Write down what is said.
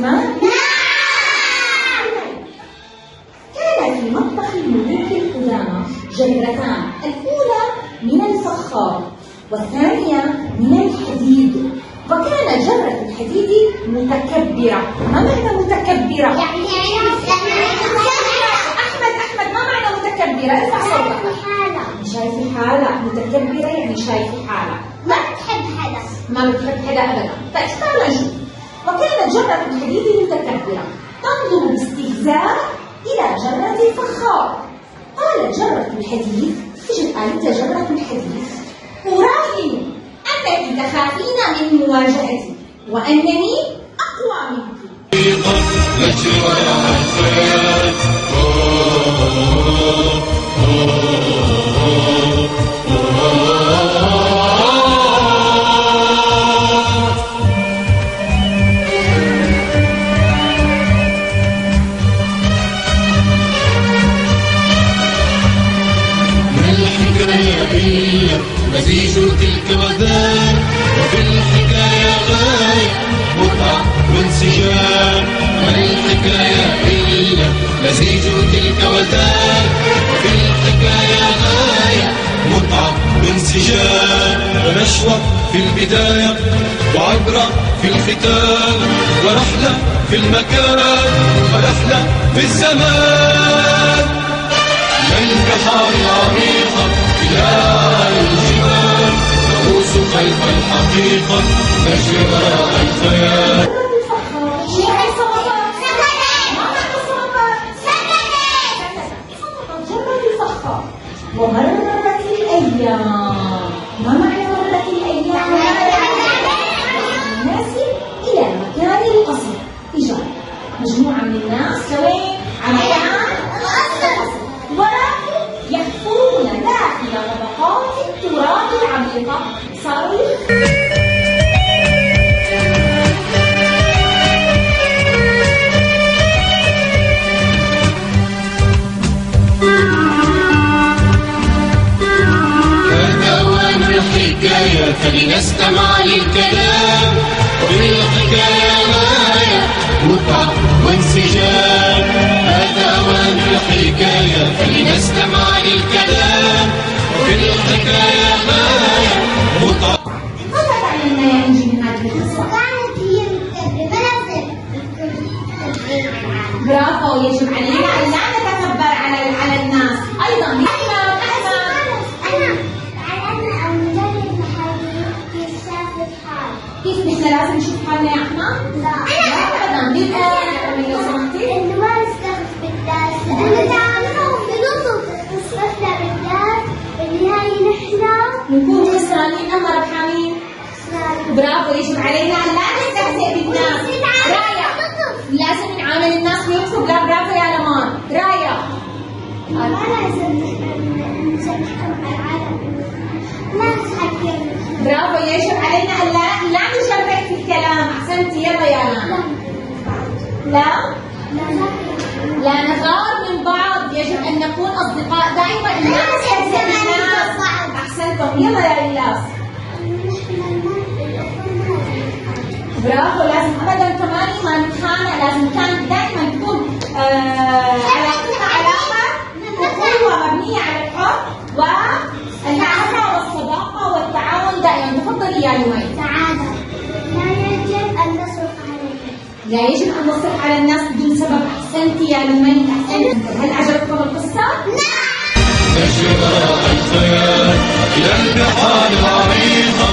عثمان؟ كان في مطبخ الملوك القدامى جرتان، الأولى من الفخار والثانية من الحديد، وكان جرة الحديد متكبرة. ما معنى متكبرة؟ يعني أحمد ما معنى متكبرة؟ ارفع صوتك. شايفة حالة. متكبرة يعني شايفة حالة، ما بتحب حدا، ما بتحب حدا أبدا. طيب تعالوا نشوف. وكانت جرة الحديد متكبرة تنظر باستهزاء إلى جرة الفخار. قالت جرة الحديد، اجت قالت يا جرة الحديد: أراهن أنك تخافين من مواجهتي وأنني أقوى منك. مزيج تلك وذاك، وفي الحكاية غاية متعة وانسجام. ما الحكاية إلا مزيج تلك وذاك، وفي الحكاية غاية متعة وانسجام. ونشوة في البداية وعبرة في الختام، ورحلة في المكان ورحلة في الزمان. البحار العميقة إلى الجبال، نغوص خلف الحقيقة نجرى الخيال. ومرت الأيام. ما معنى مرت الأيام؟ الناس إلى مكان القصر. إجا مجموعة من الناس لوين؟ على مكان القصر، ويحفرون داخل طبقات التراب العميقة. صاروا الحكاية فلنستمع للكلام، وفي الحكاية غاية متعة وانسجام. هذا أوان الحكاية فلنستمع للكلام، وفي الحكاية غاية متعة. ماذا تعلمنا يا إنجي من هذه القصة؟ كانت هي بمنزل برافو. يجب علينا أن لا نتكبر على الناس. أيضا كيف نحن لازم نشوف حالنا يا أحمد؟ لا أبدا. ليه لو سمحتي؟ إنه ما نستخف بالدرس، لأنه تعاملهم بنصف نصفنا بالدرس، بالنهاية نحن نكون خسرانين أم ربحانين؟ برافو. يجب علينا أن لا نستهزئ بالناس. رايا لازم نعامل الناس بلطف. لا برافو يا لمان. رايا ما لازم نسبحهم على العالم، ما نتحكم. برافو. يجب علينا أن لا نشبك في الكلام. أحسنتي. يلا يا لام. لا نغار من بعض. يجب أن نكون أصدقاء دائما. لا نستهزئ بالناس. أحسنتم. يلا يا إيلاس. برافو. لازم أبدا كمان ما نتخانق. لازم كان دائما تكون علاقتنا علاقة أخوة مبنية على الحب والمعرفة والصداقة والتعاون دائما. تفضلي يا لمي. سعادة. لا يجب أن نصرف على الناس لا يجب أن نصرف على الناس بدون سبب. أحسنتي يا لمي. أحسنتي. هل عجبتكم القصة؟ نجرى الخيال إلى البحار العميقة،